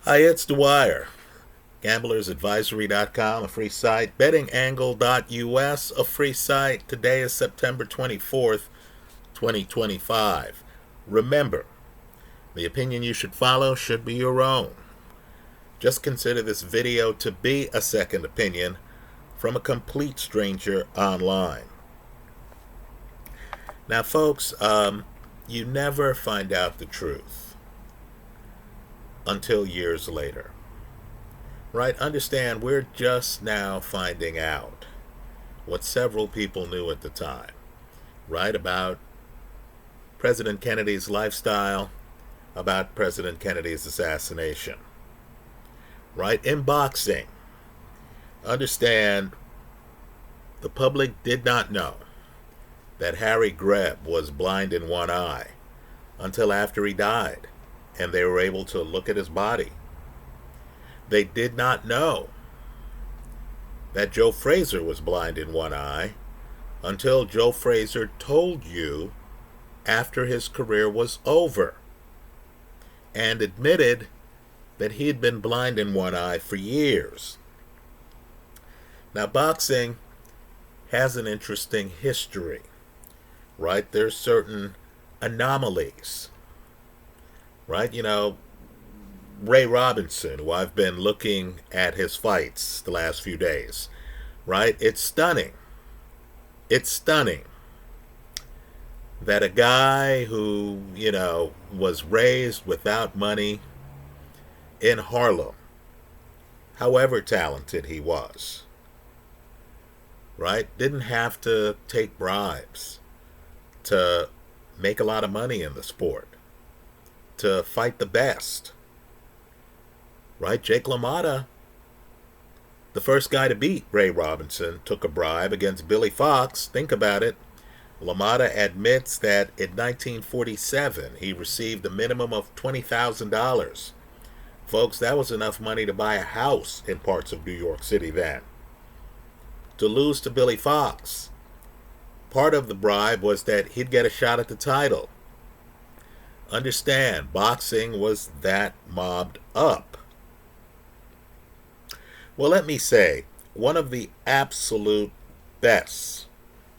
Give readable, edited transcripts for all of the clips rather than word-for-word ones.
Hi, it's Dwyer. GamblersAdvisory.com, a free site. BettingAngle.us, a free site. Today is September 24th, 2025. Remember, the opinion you should follow should be your own. Just consider this video to be a second opinion from a complete stranger online. Now, folks, you never find out the truth until years later. Right? Understand, we're just now finding out what several people knew at the time, right? About President Kennedy's lifestyle, about President Kennedy's assassination, right? In boxing, understand, the public did not know that Harry Greb was blind in one eye until after he died, and they were able to look at his body. They did not know that Joe Frazier was blind in one eye until Joe Frazier told you after his career was over and admitted that he had been blind in one eye for years. Now, boxing has an interesting history, right? There's certain anomalies, right? Ray Robinson, who I've been looking at his fights the last few days, right? It's stunning. It's stunning that a guy who, was raised without money in Harlem, however talented he was, right, didn't have to take bribes to make a lot of money in the sport, to fight the best. Right? Jake LaMotta, the first guy to beat Ray Robinson, took a bribe against Billy Fox. Think about it. LaMotta admits that in 1947 he received a minimum of $20,000. Folks, that was enough money to buy a house in parts of New York City then. To lose to Billy Fox, part of the bribe was that he'd get a shot at the title. Understand, boxing was that mobbed up. Well, let me say, one of the absolute best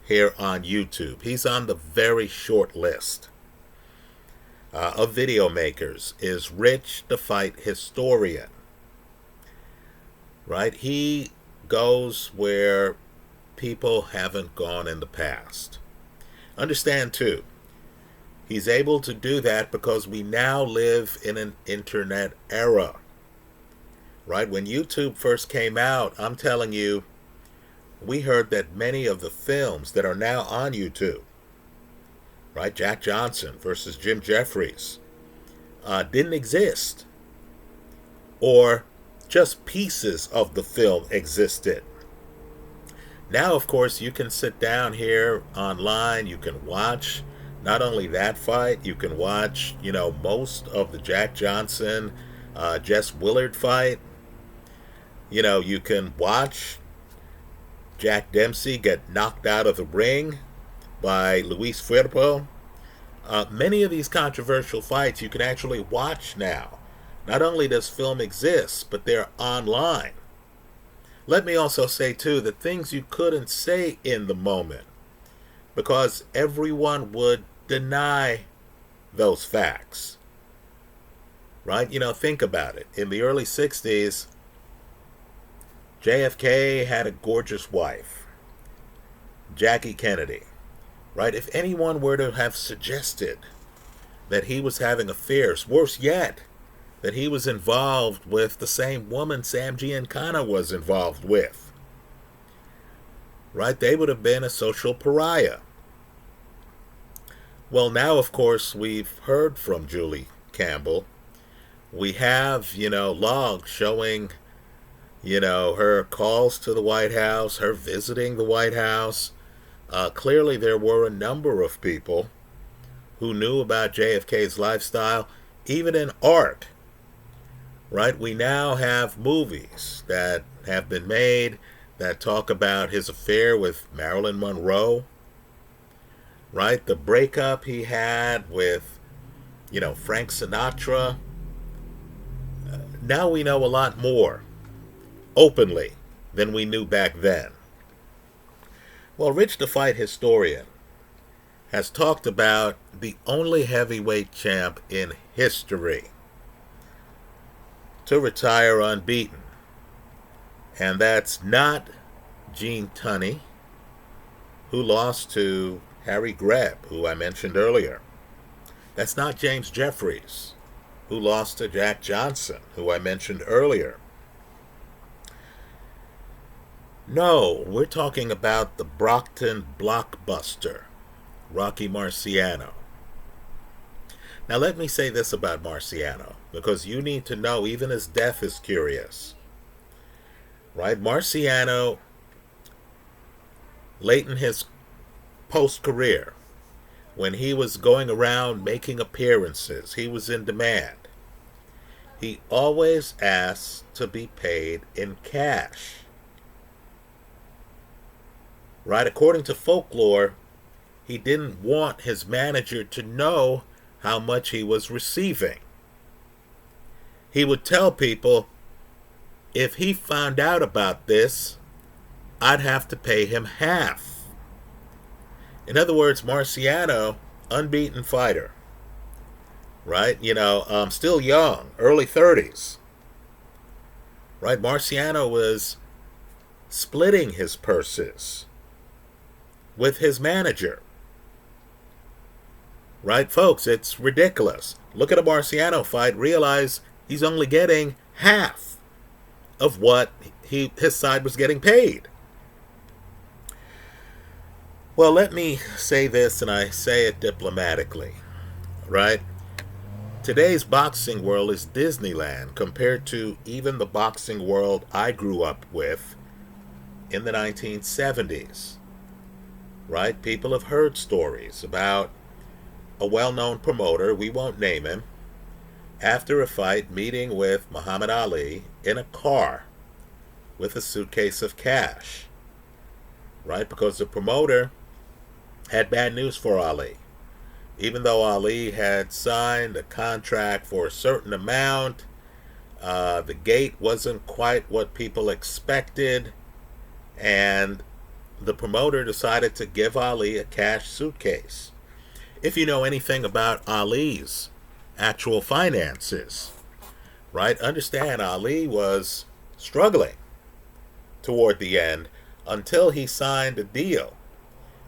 here on YouTube, he's on the very short list of video makers, is Rich the Fight Historian. Right? He goes where people haven't gone in the past. Understand, too, he's able to do that because we now live in an internet era. Right? When YouTube first came out, I'm telling you, we heard that many of the films that are now on YouTube, right, Jack Johnson versus Jim Jeffries, didn't exist. Or just pieces of the film existed. Now, of course, you can sit down here online, you can watch not only that fight, you can watch, most of the Jack Johnson, Jess Willard fight. You can watch Jack Dempsey get knocked out of the ring by Luis Firpo. Many of these controversial fights you can actually watch now. Not only does film exist, but they're online. Let me also say, too, that things you couldn't say in the moment because everyone would deny those facts. Right? Think about it. In the early 60s, JFK had a gorgeous wife, Jackie Kennedy, right? If anyone were to have suggested that he was having affairs, worse yet, that he was involved with the same woman Sam Giancana was involved with, right? They would have been a social pariah. Well, now, of course, we've heard from Julie Campbell. We have, logs showing her calls to the White House, her visiting the White House. Clearly, there were a number of people who knew about JFK's lifestyle, even in art. Right? We now have movies that have been made that talk about his affair with Marilyn Monroe. Right? The breakup he had with, Frank Sinatra. Now we know a lot more openly than we knew back then. Well, Rich the Fight historian has talked about the only heavyweight champ in history to retire unbeaten. And that's not Gene Tunney, who lost to Harry Greb, who I mentioned earlier. That's not James Jeffries, who lost to Jack Johnson, who I mentioned earlier. No, we're talking about the Brockton blockbuster, Rocky Marciano. Now let me say this about Marciano, because you need to know even his death is curious. Right? Marciano, late in his post-career, when he was going around making appearances, he was in demand. He always asked to be paid in cash. Right? According to folklore, he didn't want his manager to know how much he was receiving. He would tell people, if he found out about this, I'd have to pay him half. In other words, Marciano, unbeaten fighter, right? Still young, early 30s. Right? Marciano was splitting his purses with his manager. Right, folks? It's ridiculous. Look at a Marciano fight, realize he's only getting half of what his side was getting paid. Well, let me say this, and I say it diplomatically, right? Today's boxing world is Disneyland compared to even the boxing world I grew up with in the 1970s, right? People have heard stories about a well-known promoter, we won't name him, after a fight meeting with Muhammad Ali in a car with a suitcase of cash, right? Because the promoter had bad news for Ali. Even though Ali had signed a contract for a certain amount, the gate wasn't quite what people expected, and the promoter decided to give Ali a cash suitcase. If you know anything about Ali's actual finances, right, understand Ali was struggling toward the end until he signed a deal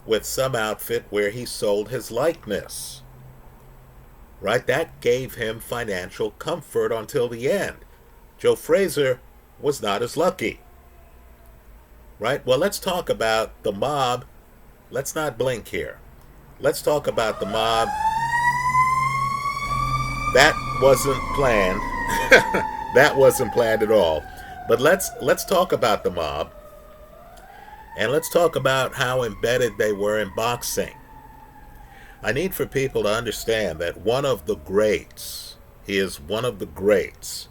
with some outfit where he sold his likeness. Right? That gave him financial comfort until the end. Joe Frazier was not as lucky. Right? Well, let's talk about the mob. Let's not blink here. Let's talk about the mob. That wasn't planned. That wasn't planned at all. But let's talk about the mob. And let's talk about how embedded they were in boxing. I need for people to understand that one of the greats, he is one of the greats,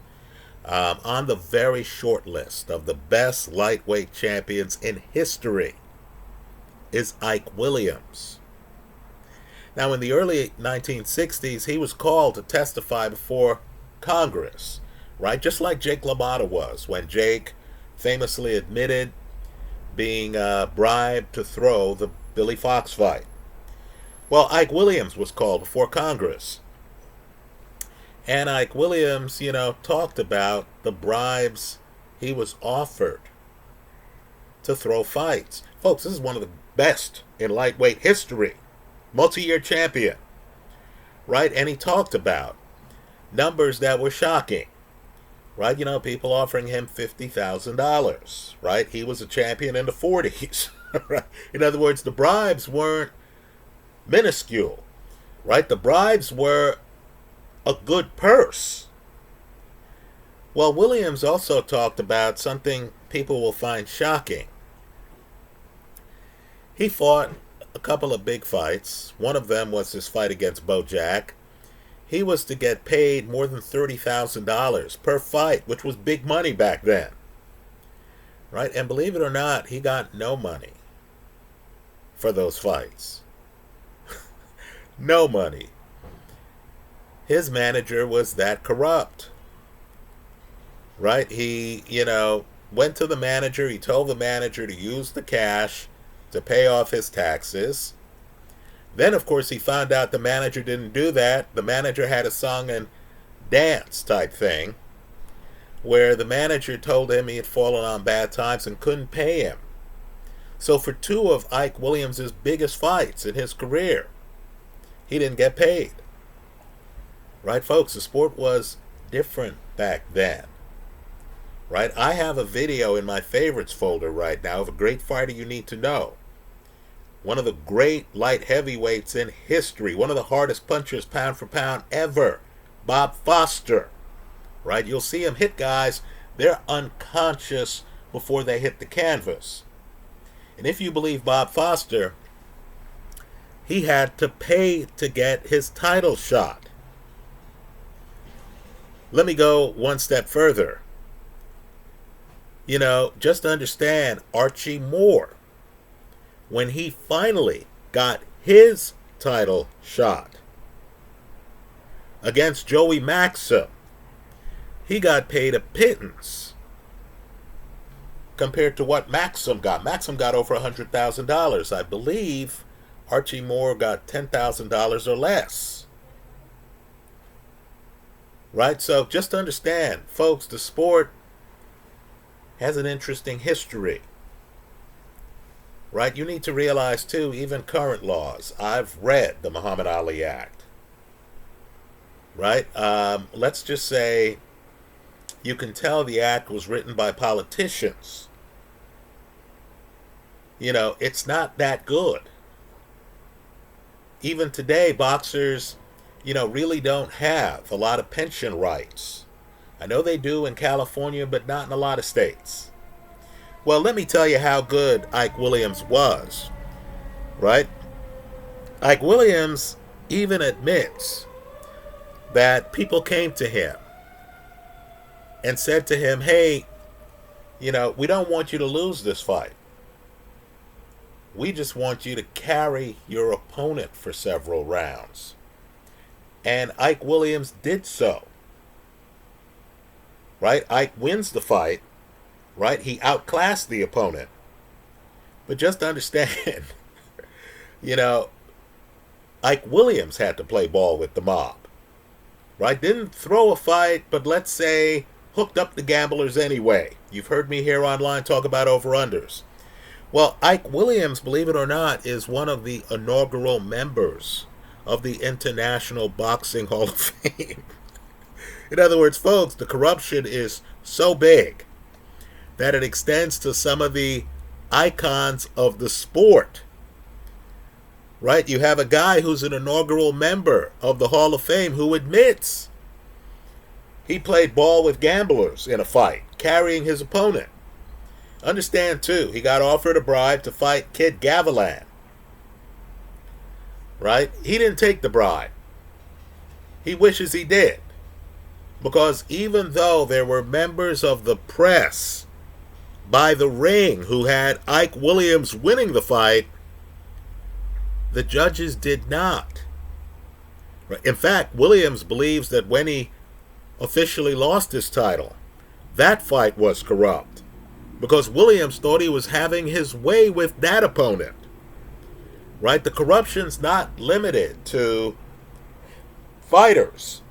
on the very short list of the best lightweight champions in history, is Ike Williams. Now, in the early 1960s, he was called to testify before Congress, right? Just like Jake LaMotta was, when Jake famously admitted being bribed to throw the Billy Fox fight. Well, Ike Williams was called before Congress. And Ike Williams, talked about the bribes he was offered to throw fights. Folks, this is one of the best in lightweight history. Multi-year champion. Right? And he talked about numbers that were shocking. Right? People offering him $50,000. Right? He was a champion in the 40s. Right? In other words, the bribes weren't minuscule. Right? The bribes were a good purse. Well, Williams also talked about something people will find shocking. He fought a couple of big fights. One of them was his fight against Bojack. He was to get paid more than $30,000 per fight, which was big money back then. Right? And believe it or not, he got no money for those fights. No money. His manager was that corrupt. right? He, went to the manager. He told the manager to use the cash to pay off his taxes. Then, of course, he found out the manager didn't do that. The manager had a song and dance type thing where the manager told him he had fallen on bad times and couldn't pay him. So for two of Ike Williams' biggest fights in his career, he didn't get paid. Right, folks? The sport was different back then. Right? I have a video in my favorites folder right now of a great fighter you need to know. One of the great light heavyweights in history. One of the hardest punchers pound for pound ever. Bob Foster. Right? You'll see him hit guys. They're unconscious before they hit the canvas. And if you believe Bob Foster, he had to pay to get his title shot. Let me go one step further. Just understand Archie Moore, when he finally got his title shot against Joey Maxim, he got paid a pittance compared to what Maxim got. Maxim got over $100,000. I believe Archie Moore got $10,000 or less. Right? So just understand, folks, the sport has an interesting history. Right? You need to realize, too, even current laws. I've read the Muhammad Ali Act. Right? Let's just say you can tell the act was written by politicians. It's not that good. Even today, boxers, really don't have a lot of pension rights. I know they do in California, but not in a lot of states. Well, let me tell you how good Ike Williams was, right? Ike Williams even admits that people came to him and said to him, hey, we don't want you to lose this fight. We just want you to carry your opponent for several rounds. And Ike Williams did so. Right? Ike wins the fight. Right? He outclassed the opponent. But just understand, Ike Williams had to play ball with the mob. Right? Didn't throw a fight, but let's say hooked up the gamblers anyway. You've heard me here online talk about over-unders. Well, Ike Williams, believe it or not, is one of the inaugural members of the International Boxing Hall of Fame. In other words, folks, the corruption is so big that it extends to some of the icons of the sport. Right? You have a guy who's an inaugural member of the Hall of Fame who admits he played ball with gamblers in a fight, carrying his opponent. Understand, too, he got offered a bribe to fight Kid Gavilan. Right? He didn't take the bribe. He wishes he did. Because even though there were members of the press by the ring who had Ike Williams winning the fight, the judges did not. In fact, Williams believes that when he officially lost his title, that fight was corrupt. Because Williams thought he was having his way with that opponent. Right? The corruption's not limited to fighters.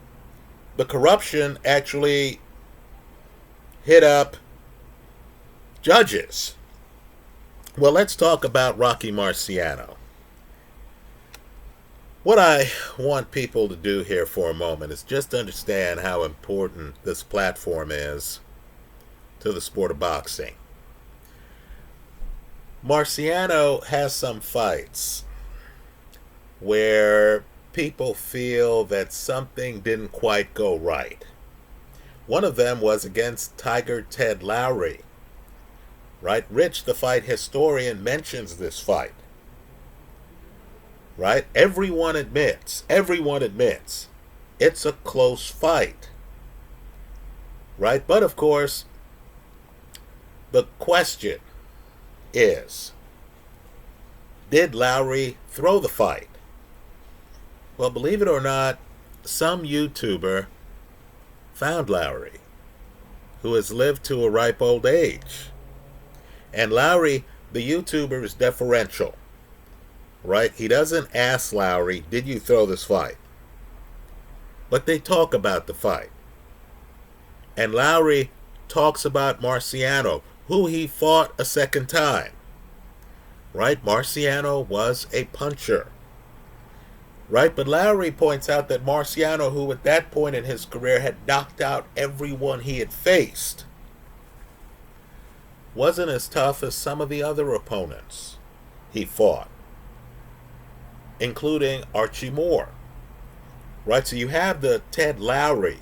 The corruption actually hit up judges. Well, let's talk about Rocky Marciano. What I want people to do here for a moment is just understand how important this platform is to the sport of boxing. Marciano has some fights where people feel that something didn't quite go right. One of them was against Tiger Ted Lowry. Right? Rich, the fight historian, mentions this fight. Right? Everyone admits, it's a close fight. Right? But of course, the question is, did Lowry throw the fight? Well, believe it or not, some YouTuber found Lowry, who has lived to a ripe old age. And Lowry, the YouTuber, is deferential, right? He doesn't ask Lowry, did you throw this fight? But they talk about the fight. And Lowry talks about Marciano, who he fought a second time. Right? Marciano was a puncher. Right? But Lowry points out that Marciano, who at that point in his career had knocked out everyone he had faced, wasn't as tough as some of the other opponents he fought, including Archie Moore. Right? So you have the Ted Lowry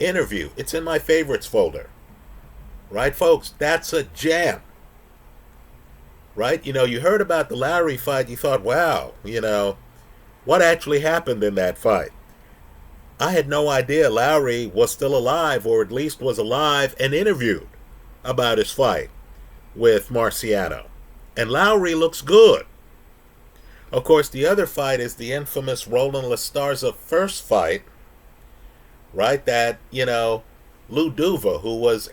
interview. It's in my favorites folder. Right, folks? That's a gem. Right? You know, you heard about the Lowry fight. You thought, wow, you know, what actually happened in that fight? I had no idea Lowry was still alive, or at least was alive and interviewed about his fight with Marciano. And Lowry looks good. Of course, the other fight is the infamous Roland Lastarza first fight, right? That, you know, Lou Duva, who was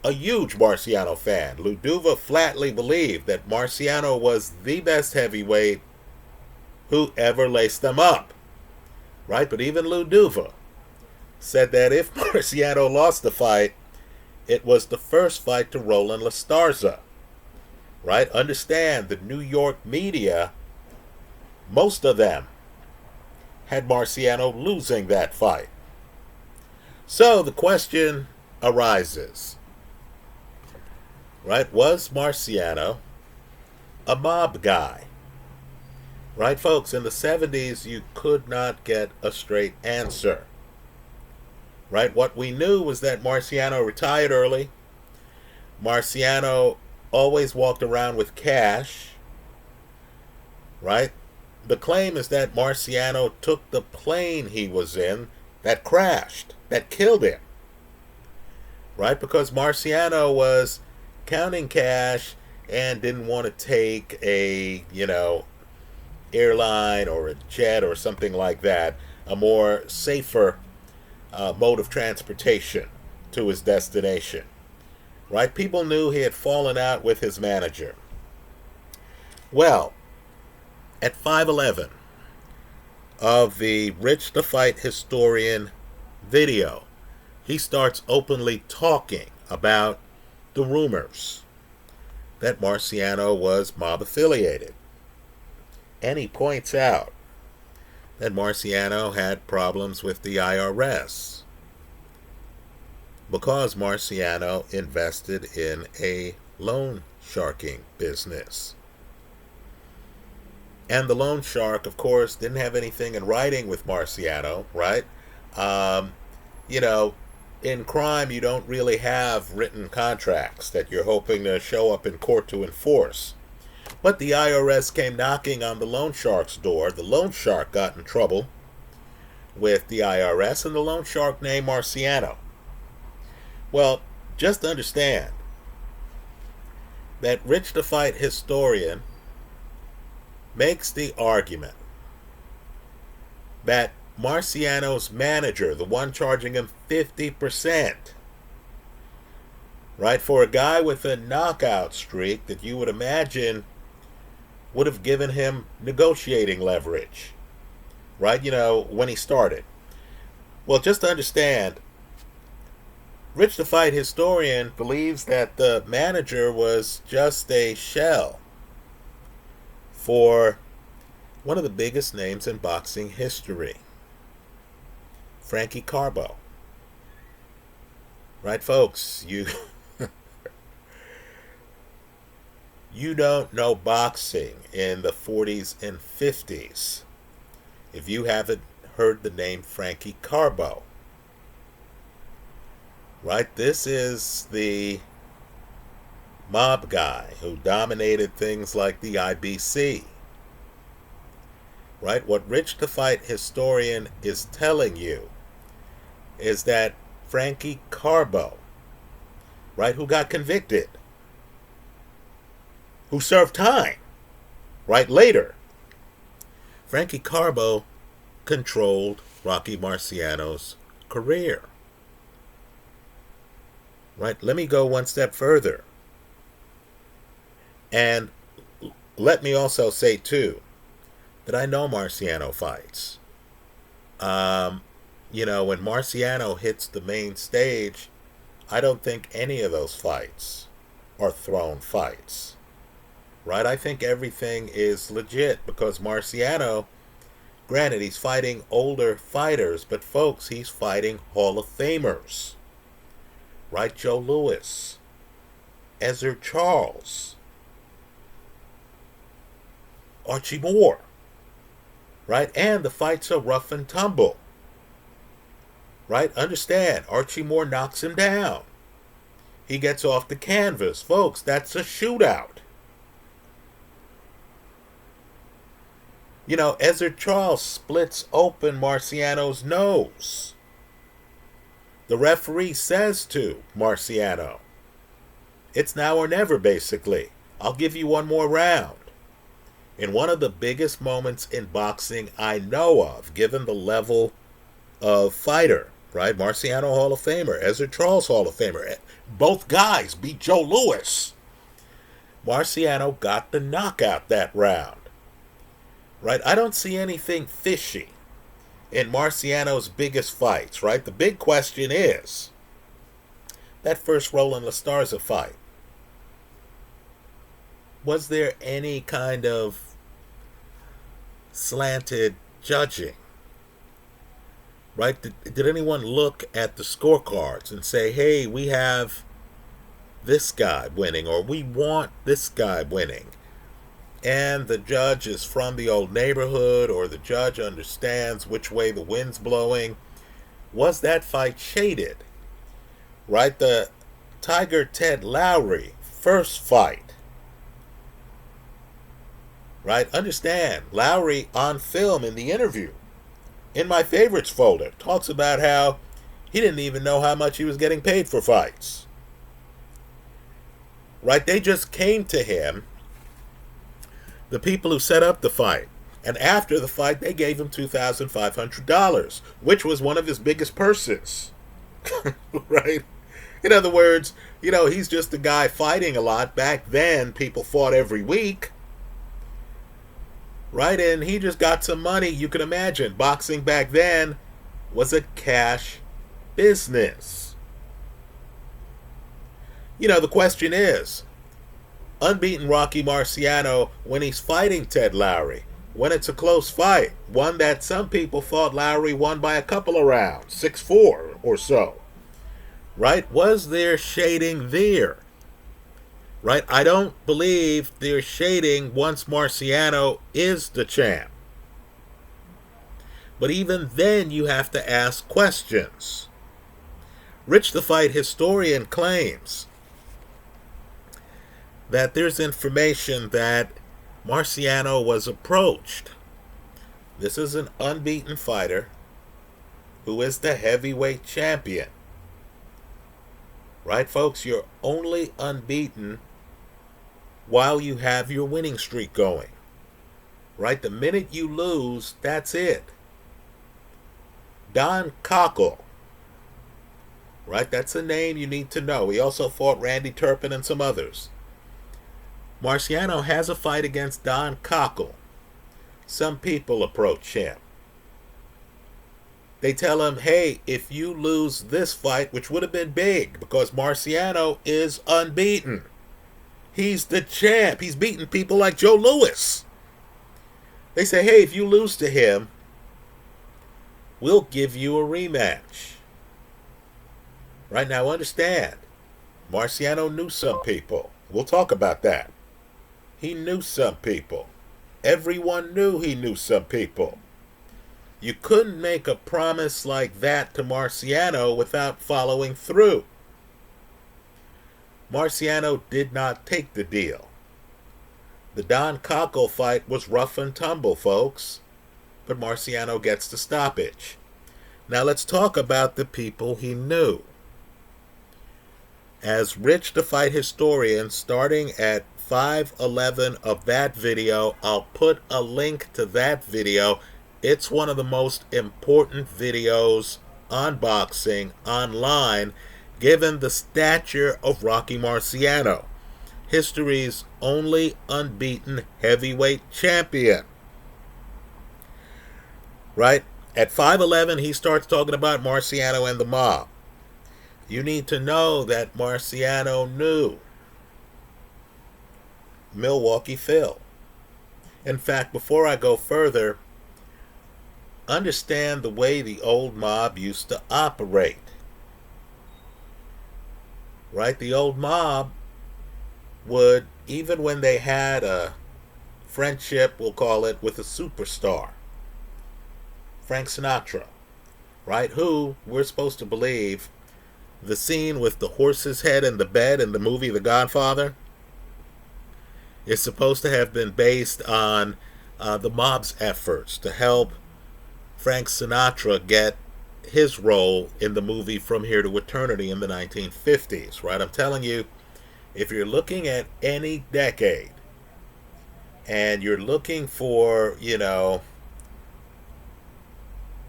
a huge Marciano fan, Lou Duva flatly believed that Marciano was the best heavyweight who ever laced them up, right? But even Lou Duva said that if Marciano lost the fight, it was the first fight to Roland Lastarza, right? Understand, the New York media, most of them had Marciano losing that fight. So the question arises, right? Was Marciano a mob guy? Right, folks? In the 70s, you could not get a straight answer. Right? What we knew was that Marciano retired early. Marciano always walked around with cash. Right? The claim is that Marciano took the plane he was in that crashed, that killed him. Right? Because Marciano was counting cash and didn't want to take a, you know, airline or a jet or something like that, a more safer mode of transportation to his destination. Right? People knew he had fallen out with his manager. Well, at 5:11 of the Rich the Fight Historian video, he starts openly talking about the rumors that Marciano was mob affiliated. And he points out that Marciano had problems with the IRS because Marciano invested in a loan sharking business. And the loan shark, of course, didn't have anything in writing with Marciano, right? You know, in crime, you don't really have written contracts that you're hoping to show up in court to enforce. But the IRS came knocking on the loan shark's door. The loan shark got in trouble with the IRS, and the loan shark named Marciano. Well, just understand that Rich the Fight Historian makes the argument that Marciano's manager, the one charging him 50%, right, for a guy with a knockout streak that you would imagine would have given him negotiating leverage, right, you know, when he started. Well, just to understand, Rich the Fight Historian believes that the manager was just a shell for one of the biggest names in boxing history, Frankie Carbo. Right, folks? You don't know boxing in the 40s and 50s if you haven't heard the name Frankie Carbo. Right? This is the mob guy who dominated things like the IBC. Right? What Rich the Fight Historian is telling you is that Frankie Carbo, right, who got convicted, who served time, right, later, Frankie Carbo controlled Rocky Marciano's career. Right? Let me go one step further. And let me also say, too, that I know Marciano fights. Um, when Marciano hits the main stage, I don't think any of those fights are thrown fights. Right? I think everything is legit because Marciano, granted, he's fighting older fighters, but folks, he's fighting Hall of Famers. Right? Joe Louis, Ezra Charles, Archie Moore. Right? And the fights are rough and tumble. Right? Understand, Archie Moore knocks him down. He gets off the canvas. Folks, that's a shootout. Ezra Charles splits open Marciano's nose. The referee says to Marciano, it's now or never, basically. I'll give you one more round. In one of the biggest moments in boxing I know of, given the level of fighter, right? Marciano, Hall of Famer. Ezra Charles, Hall of Famer. Both guys beat Joe Louis. Marciano got the knockout that round. Right? I don't see anything fishy in Marciano's biggest fights, right? The big question is that first Roland Lastarza fight. Was there any kind of slanted judging? Right? Did anyone look at the scorecards and say, hey, we have this guy winning, or we want this guy winning? And the judge is from the old neighborhood, or the judge understands which way the wind's blowing. Was that fight shaded? Right? The Tiger Ted Lowry first fight. Right? Understand, Lowry on film in the interview, in my favorites folder, talks about how he didn't even know how much he was getting paid for fights. Right? They just came to him, the people who set up the fight, and after the fight they gave him $2,500, which was one of his biggest purses. Right? In other words, he's just a guy fighting a lot. Back then people fought every week. Right? And he just got some money. You can imagine boxing back then was a cash business. The question is, unbeaten Rocky Marciano, when he's fighting Ted Lowry, when it's a close fight, one that some people thought Lowry won by a couple of rounds, 6-4 or so, right? Was there shading there? Right? I don't believe there's shading once Marciano is the champ. But even then you have to ask questions. Rich the Fight historian claims that there's information that Marciano was approached. This is an unbeaten fighter who is the heavyweight champion. Right, folks? You're only unbeaten while you have your winning streak going. Right? The minute you lose, that's it. Don Cockle. Right? That's a name you need to know. He also fought Randy Turpin and some others. Marciano has a fight against Don Cockle. Some people approach him. They tell him, hey, if you lose this fight, which would have been big because Marciano is unbeaten. He's the champ. He's beaten people like Joe Louis. They say, hey, if you lose to him, we'll give you a rematch. Right now, understand, Marciano knew some people. We'll talk about that. He knew some people. Everyone knew he knew some people. You couldn't make a promise like that to Marciano without following through. Marciano did not take the deal. The Don Cockle fight was rough and tumble, folks, but Marciano gets the stoppage. Now let's talk about the people he knew. As Rich the Fight historian, starting at 5:11 of that video, I'll put a link to that video. It's one of the most important videos on boxing online, given the stature of Rocky Marciano, history's only unbeaten heavyweight champion. Right? At 5'11", he starts talking about Marciano and the mob. You need to know that Marciano knew Milwaukee Phil. In fact, before I go further, understand the way the old mob used to operate. Right? The old mob would, even when they had a friendship, we'll call it, with a superstar, Frank Sinatra, right? Who, we're supposed to believe, the scene with the horse's head in the bed in the movie The Godfather is supposed to have been based on the mob's efforts to help Frank Sinatra get his role in the movie From Here to Eternity in the 1950s, right? I'm telling you, if you're looking at any decade and you're looking for,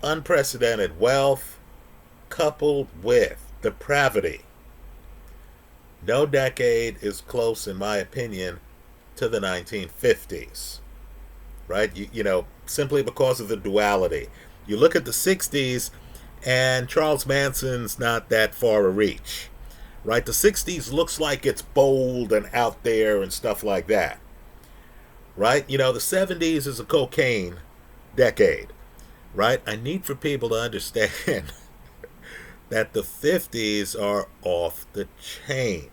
unprecedented wealth coupled with depravity, no decade is close, in my opinion, to the 1950s, right? Simply because of the duality. You look at the 60s, and Charles Manson's not that far a reach, right? The 60s looks like it's bold and out there and stuff like that, right? The 70s is a cocaine decade, right? I need for people to understand that the 50s are off the chain,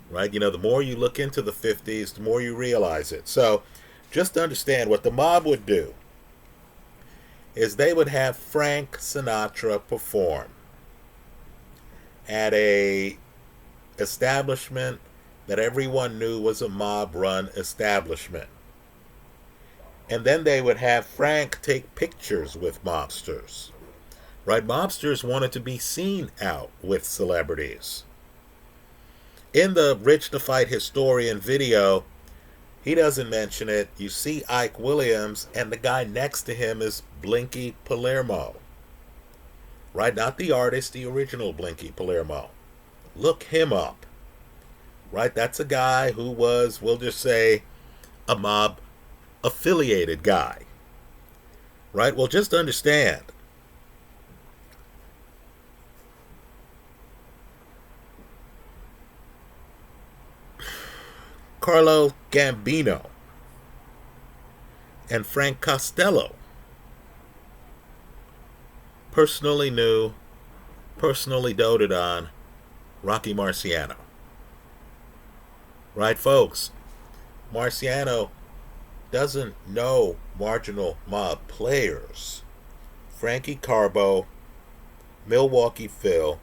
right? The more you look into the 50s, the more you realize it. So just understand what the mob would do is they would have Frank Sinatra perform at a establishment that everyone knew was a mob-run establishment. And then they would have Frank take pictures with mobsters. Right? Mobsters wanted to be seen out with celebrities. In the Rich the Fight Historian video, he doesn't mention it. You see Ike Williams, and the guy next to him is Blinky Palermo. Right? Not the artist, the original Blinky Palermo. Look him up. Right? That's a guy who was, we'll just say, a mob affiliated guy. Right? Well, just understand. Carlo Gambino and Frank Costello personally knew, personally doted on Rocky Marciano. Right, folks? Marciano doesn't know marginal mob players. Frankie Carbo, Milwaukee Phil,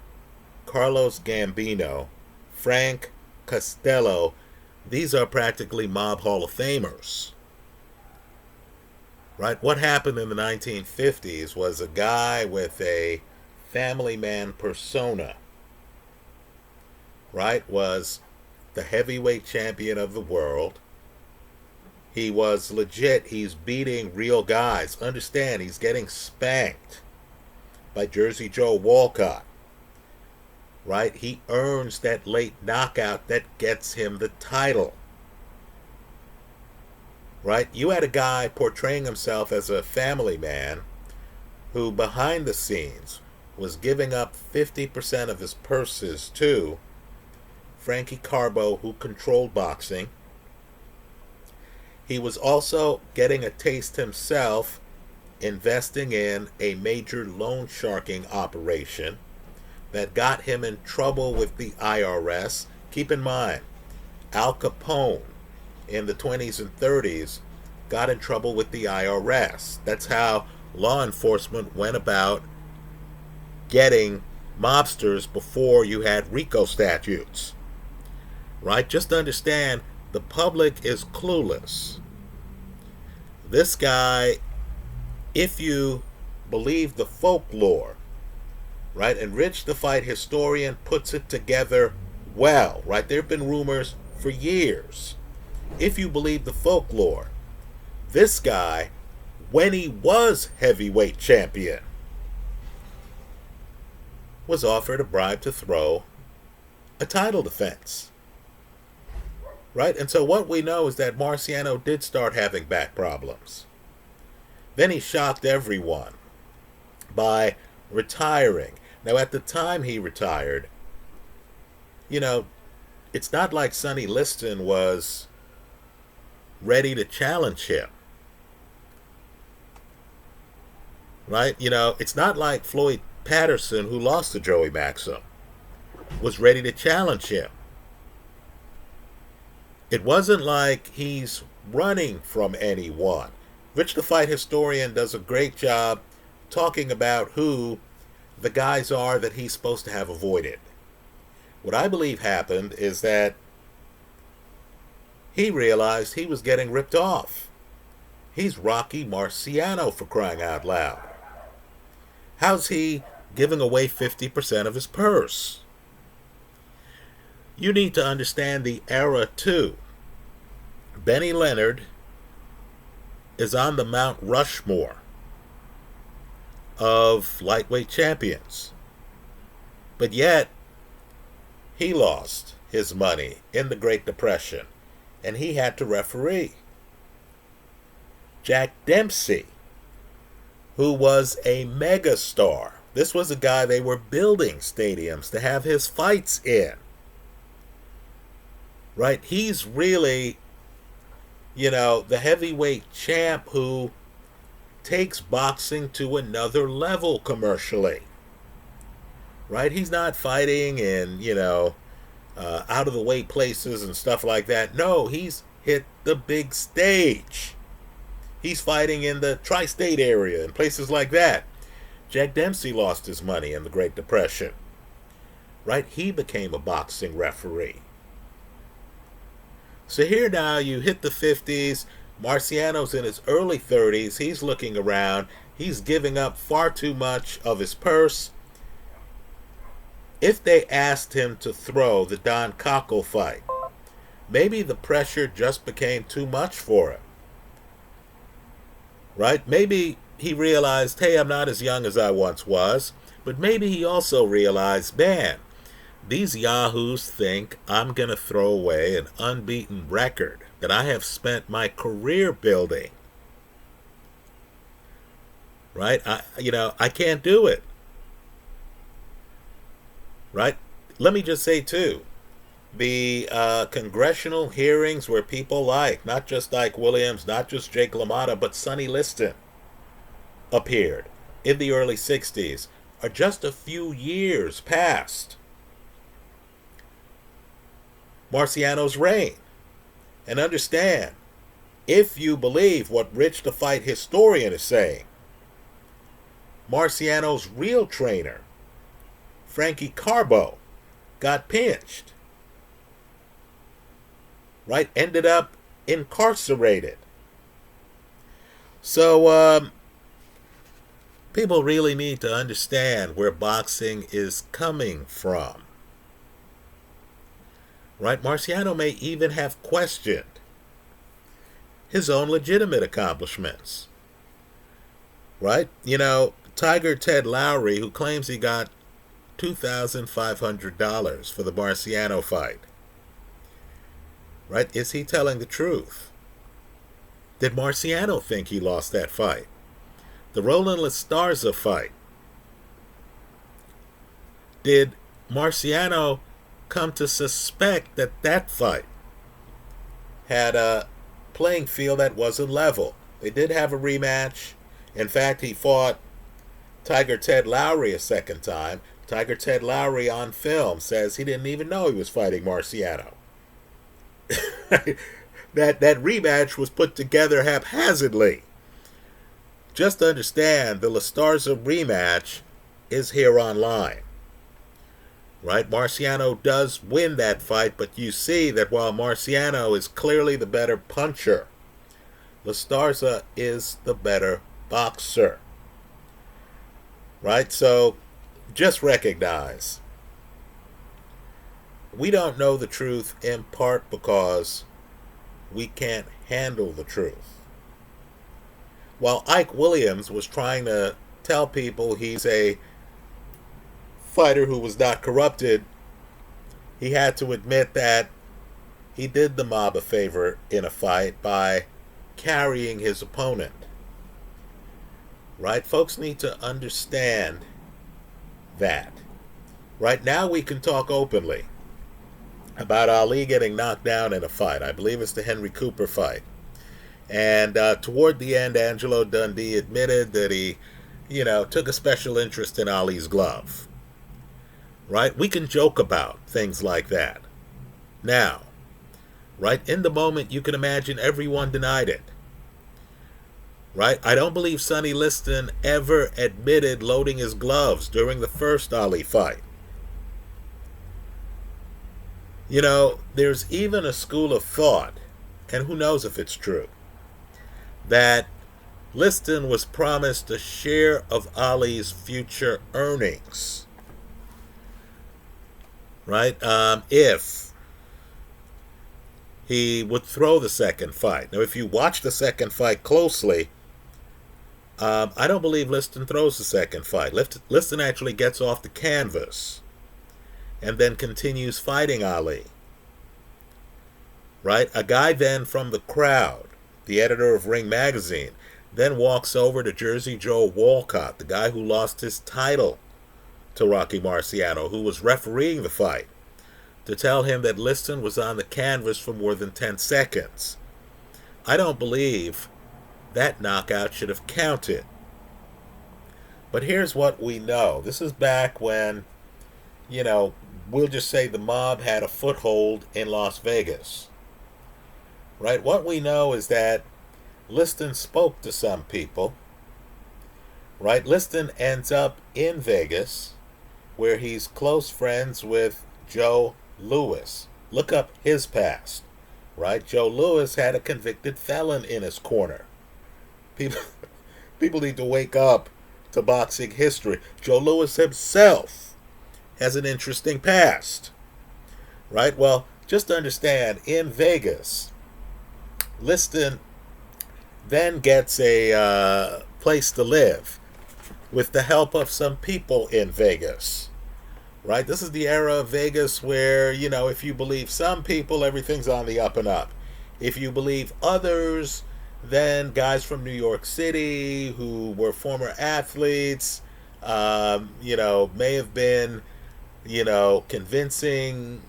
Carlos Gambino, Frank Costello, these are practically mob Hall of Famers. Right? What happened in the 1950s was a guy with a family man persona, right, was the heavyweight champion of the world. He was legit. He's beating real guys. Understand, he's getting spanked by Jersey Joe Walcott. Right? He earns that late knockout that gets him the title. Right? You had a guy portraying himself as a family man who behind the scenes was giving up 50% of his purses to Frankie Carbo, who controlled boxing. He was also getting a taste himself, investing in a major loan sharking operation that got him in trouble with the IRS. Keep in mind, Al Capone in the 20s and 30s got in trouble with the IRS. That's how law enforcement went about getting mobsters before you had RICO statutes. Right? Just understand, the public is clueless. This guy, if you believe the folklore, right, and Rich the Fight Historian puts it together well, right? There have been rumors for years. If you believe the folklore, this guy, when he was heavyweight champion, was offered a bribe to throw a title defense. Right? And so what we know is that Marciano did start having back problems. Then he shocked everyone by retiring. Now, at the time he retired, you know, it's not like Sonny Liston was ready to challenge him. Right? It's not like Floyd Patterson, who lost to Joey Maxim, was ready to challenge him. It wasn't like he's running from anyone. Rich the Fight Historian does a great job talking about who the guys are that he's supposed to have avoided. What I believe happened is that he realized he was getting ripped off. He's Rocky Marciano, for crying out loud. How's he giving away 50% of his purse? You need to understand the era, too. Benny Leonard is on the Mount Rushmore of lightweight champions. But yet, he lost his money in the Great Depression, and he had to referee. Jack Dempsey, who was a megastar. This was a guy they were building stadiums to have his fights in. Right? He's really, the heavyweight champ who takes boxing to another level commercially. Right? He's not fighting in, out of the way places and stuff like that. No, he's hit the big stage. He's fighting in the tri-state area and places like that. Jack Dempsey lost his money in the Great Depression. Right? He became a boxing referee. So here now you hit the 50s. Marciano's in his early 30s. He's looking around. He's giving up far too much of his purse. If they asked him to throw the Don Cockle fight, maybe the pressure just became too much for him. Right? Maybe he realized, hey, I'm not as young as I once was. But maybe he also realized, man, these yahoos think I'm going to throw away an unbeaten record that I have spent my career building. Right? I can't do it. Right? Let me just say, too, the congressional hearings where people like, not just Ike Williams, not just Jake LaMotta, but Sonny Liston appeared in the early 60s, are just a few years past Marciano's reign. And understand, if you believe what Rich the Fight Historian is saying, Marciano's real trainer, Frankie Carbo, got pinched. Right? Ended up incarcerated. So, people really need to understand where boxing is coming from. Right? Marciano may even have questioned his own legitimate accomplishments. Right? Tiger Ted Lowry, who claims he got $2,500 for the Marciano fight. Right? Is he telling the truth? Did Marciano think he lost that fight? The Roland Listarza fight. Did Marciano come to suspect that that fight had a playing field that wasn't level? They did have a rematch. In fact, he fought Tiger Ted Lowry a second time. Tiger Ted Lowry on film says he didn't even know he was fighting Marciano. that rematch was put together haphazardly. Just understand, the Listarza rematch is here online. Right? Marciano does win that fight, but you see that while Marciano is clearly the better puncher, Listarza is the better boxer. Right? So, just recognize, we don't know the truth in part because we can't handle the truth. While Ike Williams was trying to tell people he's a fighter who was not corrupted, he had to admit that he did the mob a favor in a fight by carrying his opponent. Right? Folks need to understand that. Right now we can talk openly about Ali getting knocked down in a fight. I believe it's the Henry Cooper fight. And toward the end, Angelo Dundee admitted that he, took a special interest in Ali's glove. Right? We can joke about things like that. Now, right, in the moment, you can imagine everyone denied it. Right? I don't believe Sonny Liston ever admitted loading his gloves during the first Ali fight. There's even a school of thought, and who knows if it's true, that Liston was promised a share of Ali's future earnings. Right? If he would throw the second fight. Now, if you watch the second fight closely, I don't believe Liston throws the second fight. Liston actually gets off the canvas and then continues fighting Ali. Right? A guy then from the crowd, the editor of Ring Magazine, then walks over to Jersey Joe Walcott, the guy who lost his title to Rocky Marciano, who was refereeing the fight, to tell him that Liston was on the canvas for more than 10 seconds. I don't believe that knockout should have counted. But here's what we know. This is back when, we'll just say the mob had a foothold in Las Vegas. Right? What we know is that Liston spoke to some people. Right? Liston ends up in Vegas, where he's close friends with Joe Louis. Look up his past. Right? Joe Louis had a convicted felon in his corner. People need to wake up to boxing history. Joe Louis himself has an interesting past. Right? Well, just understand, in Vegas, Liston then gets a place to live with the help of some people in Vegas. Right? This is the era of Vegas where, if you believe some people, everything's on the up and up. If you believe others, then guys from New York City who were former athletes, may have been, convincing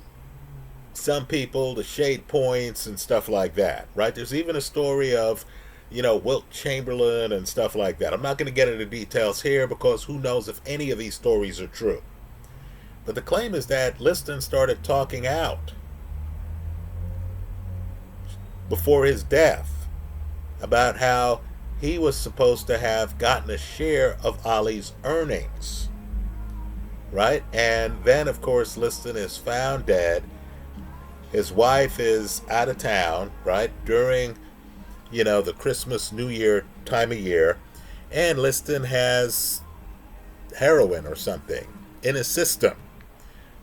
some people to shade points and stuff like that. Right? There's even a story of, Wilt Chamberlain and stuff like that. I'm not going to get into details here because who knows if any of these stories are true. But the claim is that Liston started talking out before his death about how he was supposed to have gotten a share of Ali's earnings. Right? And then, of course, Liston is found dead. His wife is out of town, right, during, the Christmas, New Year time of year. And Liston has heroin or something in his system.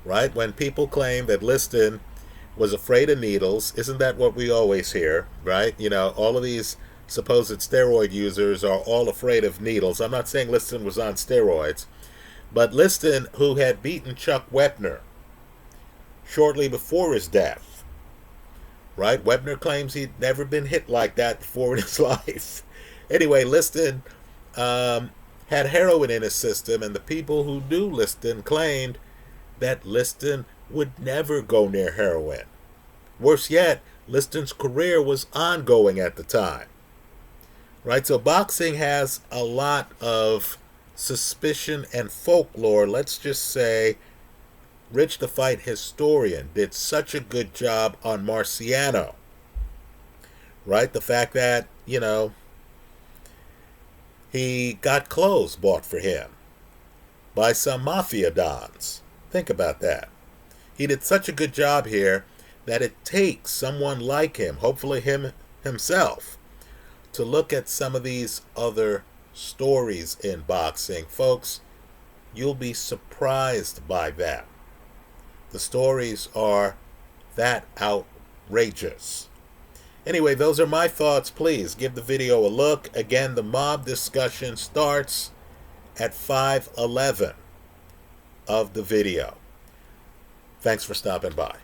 Right? When people claim that Liston was afraid of needles, isn't that what we always hear? Right? All of these supposed steroid users are all afraid of needles. I'm not saying Liston was on steroids. But Liston, who had beaten Chuck Wepner shortly before his death, right? Webner claims he'd never been hit like that before in his life. Anyway, Liston had heroin in his system, and the people who knew Liston claimed that Liston would never go near heroin. Worse yet, Liston's career was ongoing at the time. Right? So boxing has a lot of suspicion and folklore. Let's just say Rich the Fight historian did such a good job on Marciano. Right? The fact that, he got clothes bought for him by some mafia dons. Think about that. He did such a good job here that it takes someone like him, hopefully him himself, to look at some of these other stories in boxing. Folks, you'll be surprised by them. The stories are that outrageous. Anyway, those are my thoughts. Please give the video a look. Again, the mob discussion starts at 5:11. of the video. Thanks for stopping by.